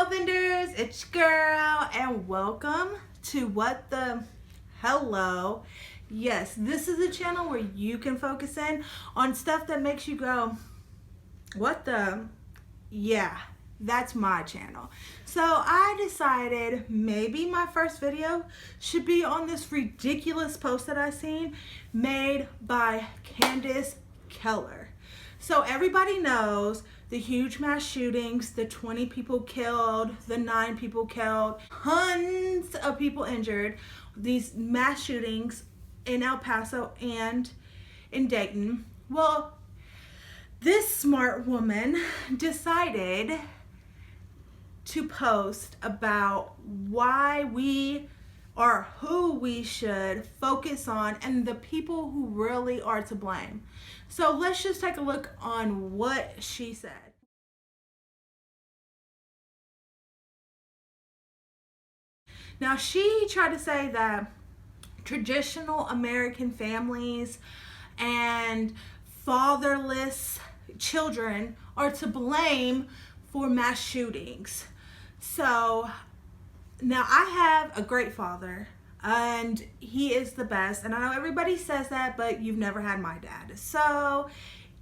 Vendors, it's your girl, and welcome to What the Hello. Yes, this is a channel where you can focus in on stuff that makes you go, what the? Yeah, that's my channel. So I decided maybe my first video should be on this ridiculous post that I seen made by Candice Keller. So everybody knows the huge mass shootings, the 20 people killed, the 9 people killed, tons of people injured, these mass shootings in El Paso and in Dayton. Well, this smart woman decided to post about why we or who we should focus on and the people who really are to blame. So let's just take a look on what she said. Now, she tried to say that traditional American families and fatherless children are to blame for mass shootings. So now I have a great father and he is the best, and I know everybody says that, but you've never had my dad. So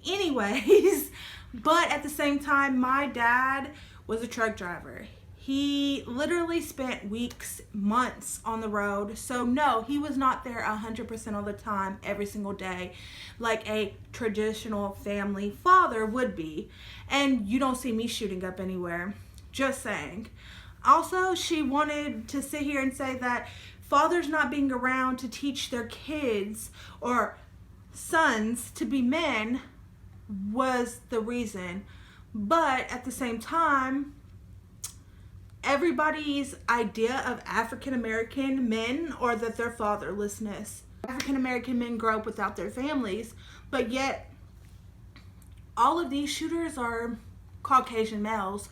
anyways, but at the same time, my dad was a truck driver. He literally spent weeks, months on the road. So no, he was not there 100% of the time, every single day, like a traditional family father would be. And you don't see me shooting up anywhere, just saying. Also, she wanted to sit here and say that fathers not being around to teach their kids or sons to be men was the reason. But at the same time, everybody's idea of African American men or that they're fatherlessness. African American men grow up without their families, but yet all of these shooters are Caucasian males.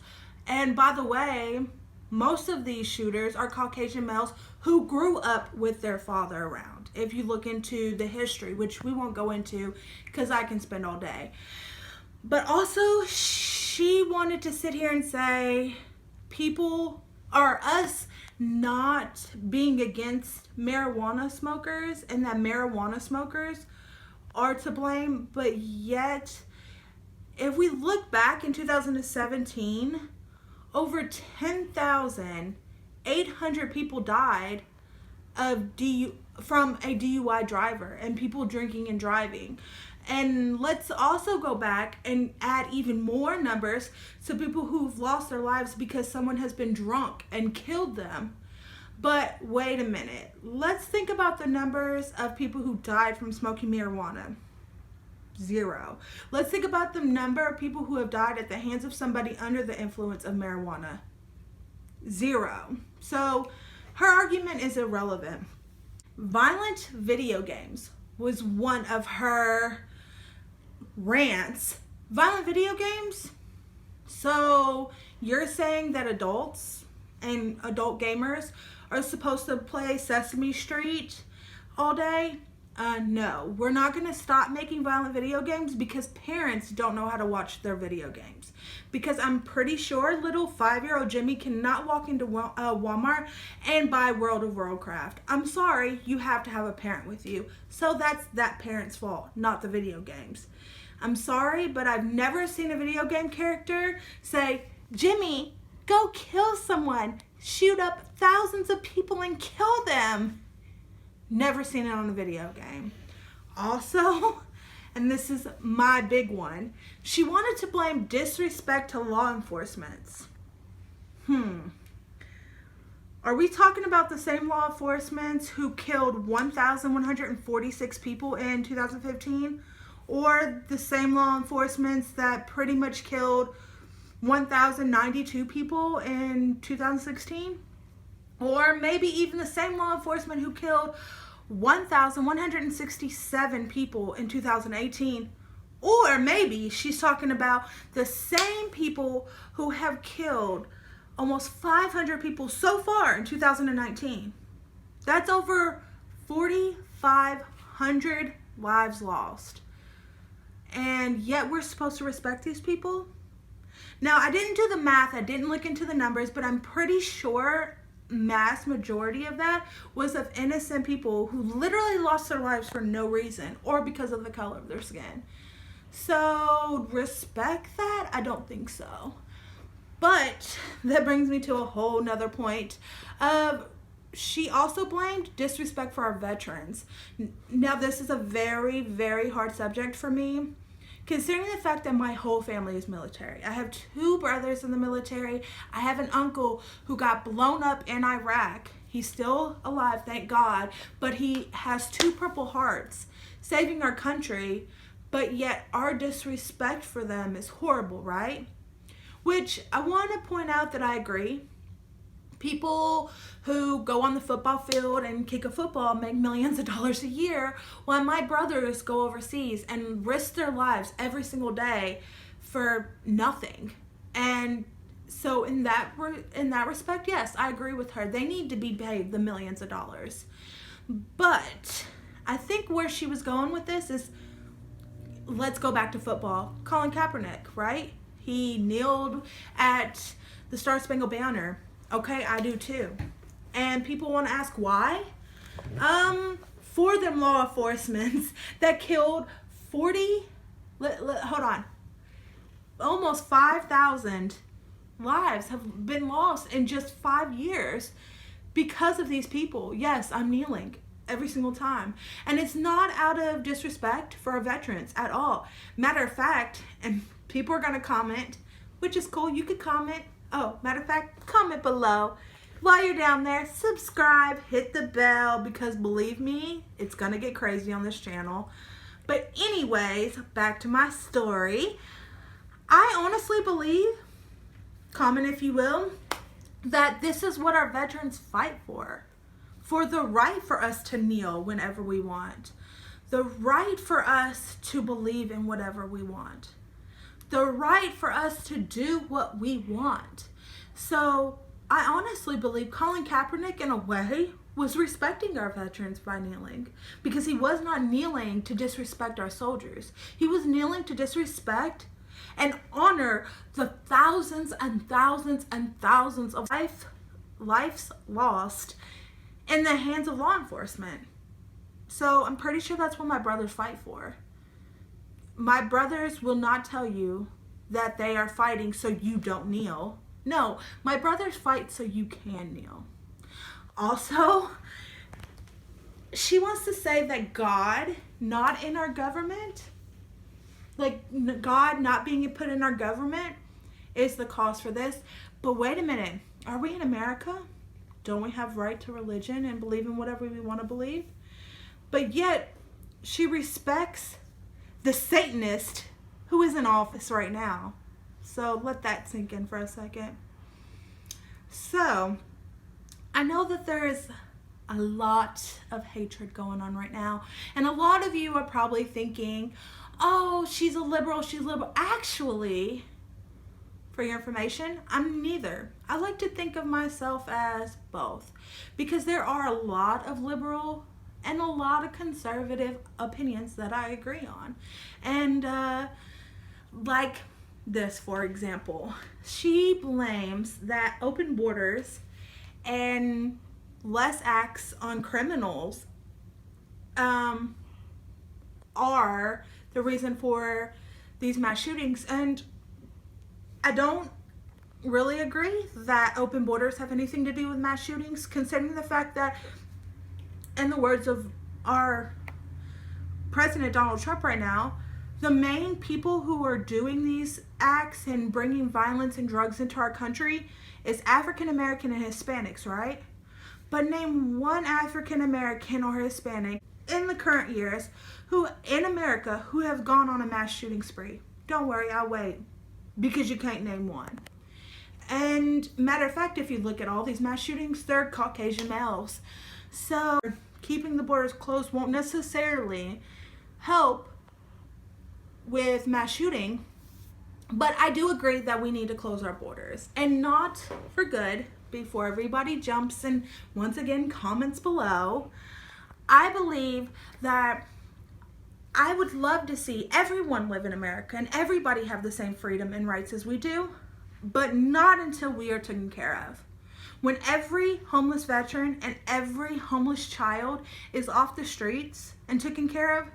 And by the way, most of these shooters are Caucasian males who grew up with their father around. If you look into the history, which we won't go into because I can spend all day. But also, she wanted to sit here and say people or us not being against marijuana smokers and that marijuana smokers are to blame. But yet, if we look back in 2017, over 10,800 people died from a DUI driver and people drinking and driving. And let's also go back and add even more numbers to people who've lost their lives because someone has been drunk and killed them. But wait a minute. Let's think about the numbers of people who died from smoking marijuana. 0. Let's think about the number of people who have died at the hands of somebody under the influence of marijuana. 0. So her argument is irrelevant. Violent video games was one of her rants. Violent video games? So you're saying that adults and adult gamers are supposed to play Sesame Street all day? No, we're not going to stop making violent video games because parents don't know how to watch their video games. Because I'm pretty sure little 5-year-old Jimmy cannot walk into Walmart and buy World of Warcraft. I'm sorry, you have to have a parent with you. So that's that parent's fault, not the video games. I'm sorry, but I've never seen a video game character say, Jimmy, go kill someone, shoot up thousands of people and kill them. Never seen it on a video game. Also, and this is my big one, she wanted to blame disrespect to law enforcement. Are we talking about the same law enforcement who killed 1,146 people in 2015? Or the same law enforcement that pretty much killed 1,092 people in 2016? Or maybe even the same law enforcement who killed 1,167 people in 2018. Or maybe she's talking about the same people who have killed almost 500 people so far in 2019. That's over 4,500 lives lost. And yet we're supposed to respect these people? Now, I didn't do the math, I didn't look into the numbers, but I'm pretty sure mass majority of that was of innocent people who literally lost their lives for no reason or because of the color of their skin. So, respect that? I don't think so. But that brings me to a whole nother point of she also blamed disrespect for our veterans. Now, this is a very, very hard subject for me, considering the fact that my whole family is military. I have 2 brothers in the military. I have an uncle who got blown up in Iraq. He's still alive, thank God, but he has 2 Purple Hearts, saving our country, but yet our disrespect for them is horrible, right? Which I want to point out that I agree. People who go on the football field and kick a football make millions of dollars a year, while my brothers go overseas and risk their lives every single day for nothing. And so in that respect, yes, I agree with her. They need to be paid the millions of dollars. But I think where she was going with this is, let's go back to football. Colin Kaepernick, right? He kneeled at the Star Spangled Banner. Okay, I do too. And people want to ask why? For them law enforcement that killed almost 5,000 lives have been lost in just 5 years because of these people. Yes, I'm kneeling every single time. And it's not out of disrespect for our veterans at all. Matter of fact, and people are going to comment, which is cool. You could comment. Oh, matter of fact, comment below. While you're down there, subscribe, hit the bell, because believe me, it's going to get crazy on this channel. But anyways, back to my story. I honestly believe, comment if you will, that this is what our veterans fight for. For the right for us to kneel whenever we want. The right for us to believe in whatever we want. The right for us to do what we want. So I honestly believe Colin Kaepernick, in a way, was respecting our veterans by kneeling, because he was not kneeling to disrespect our soldiers. He was kneeling to disrespect and honor the thousands and thousands and thousands of lives lost in the hands of law enforcement. So I'm pretty sure that's what my brothers fight for. My brothers will not tell you that they are fighting so you don't kneel. No, my brothers fight so you can kneel. Also, she wants to say that God, not in our government, like God not being put in our government, is the cause for this. But wait a minute, are we in America? Don't we have right to religion and believe in whatever we want to believe? But yet, she respects the Satanist who is in office right now. So let that sink in for a second. So I know that there is a lot of hatred going on right now. And a lot of you are probably thinking, oh, she's a liberal, she's liberal. Actually, for your information, I'm neither. I like to think of myself as both, because there are a lot of liberal and a lot of conservative opinions that I agree on. And like this, for example, she blames that open borders and less acts on criminals are the reason for these mass shootings. And I don't really agree that open borders have anything to do with mass shootings, considering the fact that, in the words of our President Donald Trump right now, the main people who are doing these acts and bringing violence and drugs into our country is African American and Hispanics, right? But name one African American or Hispanic in the current years who in America who have gone on a mass shooting spree. Don't worry, I'll wait, because you can't name one. And matter of fact, if you look at all these mass shootings, they're Caucasian males. So keeping the borders closed won't necessarily help with mass shooting, but I do agree that we need to close our borders, and not for good. Before everybody jumps and once again comments below, I believe that I would love to see everyone live in America and everybody have the same freedom and rights as we do, but not until we are taken care of. When every homeless veteran and every homeless child is off the streets and taken care of,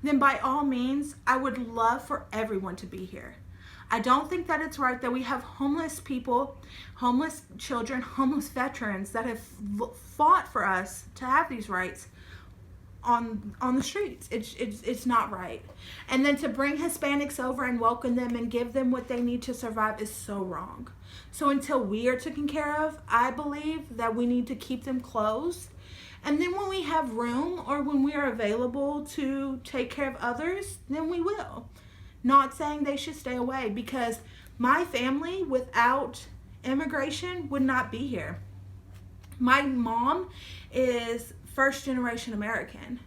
then by all means, I would love for everyone to be here. I don't think that it's right that we have homeless people, homeless children, homeless veterans that have fought for us to have these rights on the streets. It's not right. And then to bring Hispanics over and welcome them and give them what they need to survive is so wrong. So until we are taken care of, I believe that we need to keep them closed. And then when we have room or when we are available to take care of others, then we will. Not saying they should stay away, because my family without immigration would not be here. My mom is first generation American.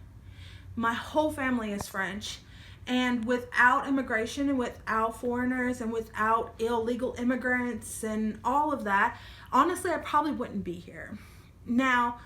My whole family is French. And without immigration and without foreigners and without illegal immigrants and all of that, honestly, I probably wouldn't be here. Now,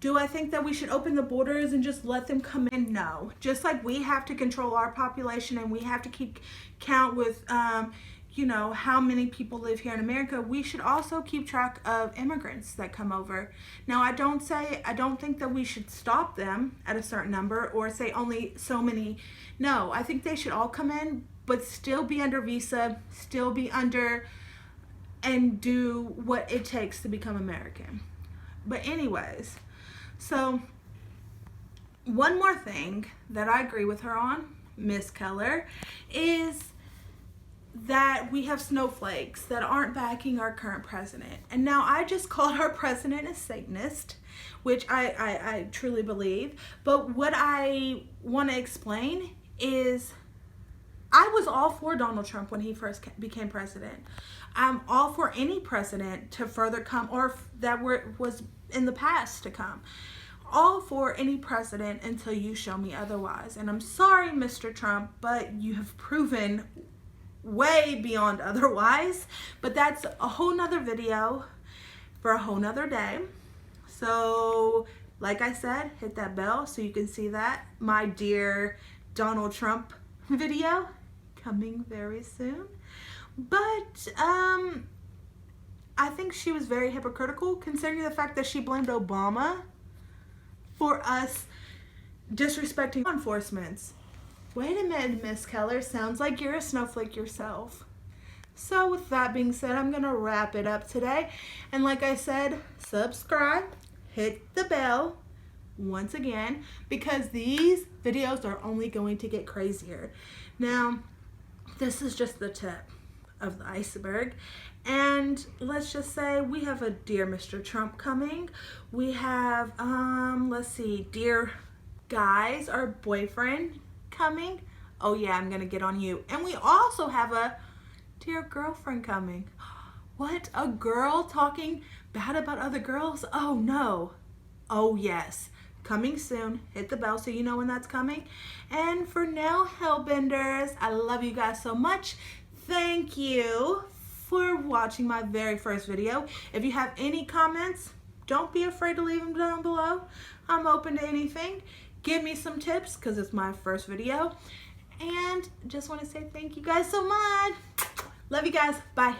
do I think that we should open the borders and just let them come in? No. Just like we have to control our population and we have to keep count with, how many people live here in America, we should also keep track of immigrants that come over. Now, I don't think that we should stop them at a certain number or say only so many. No, I think they should all come in, but still be under visa, still be under, and do what it takes to become American. But anyways, so one more thing that I agree with her on, Miss Keller, is that we have snowflakes that aren't backing our current president. And now I just called our president a Satanist, which I truly believe. But what I want to explain is I was all for Donald Trump when he first became president. I'm all for any president to further come, or that was in the past to come. All for any president until you show me otherwise. And I'm sorry, Mr. Trump, but you have proven way beyond otherwise. But that's a whole nother video for a whole nother day. So like I said, hit that bell so you can see that. My dear Donald Trump video coming very soon. But I think she was very hypocritical, considering the fact that she blamed Obama for us disrespecting law enforcement. Wait a minute, Miss Keller, sounds like you're a snowflake yourself. So with that being said, I'm going to wrap it up today. And like I said, subscribe, hit the bell once again, because these videos are only going to get crazier. Now, this is just the tip of the iceberg. And let's just say we have a Dear Mr. Trump coming. We have, Dear Guys, our boyfriend, coming. Oh yeah, I'm gonna get on you. And we also have a Dear Girlfriend coming. What? A girl talking bad about other girls? Oh no. Oh yes. Coming soon. Hit the bell so you know when that's coming. And for now, Hellbenders, I love you guys so much. Thank you for watching my very first video. If you have any comments, don't be afraid to leave them down below. I'm open to anything. Give me some tips because it's my first video. And just want to say thank you guys so much. Love you guys. Bye.